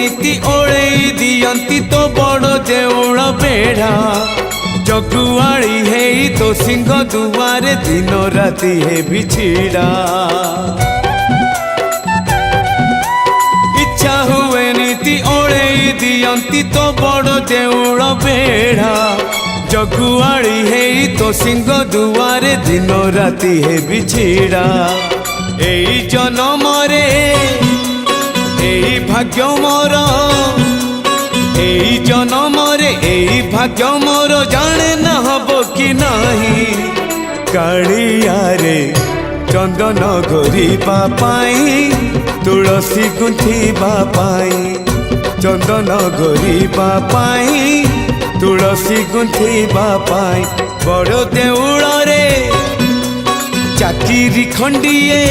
नीति ओळेई दियंती तो बड़ देउळ बेढ़ा जगुआड़ी है तो सिंह दुआरे दिन राति है बिछिड़ा इच्छा हुए नीति ओळेई दियंती तो बड़ देउळ बेढ़ा जगुआड़ी है तो सिंह दुआरे दिन राति है बिछिड़ा एई जन्म रे एई भाग्य मोर एई जन्म रे एई भाग्य मोर जाने न हबो कि नाही कालिया रे चंदन गोरीबा पाई तुलसी गुंथिबा पाई चंदन गोरीबा पाई तुलसी गुंथिबा पाई बड़ देउळ रे चाकिरी खंडिए।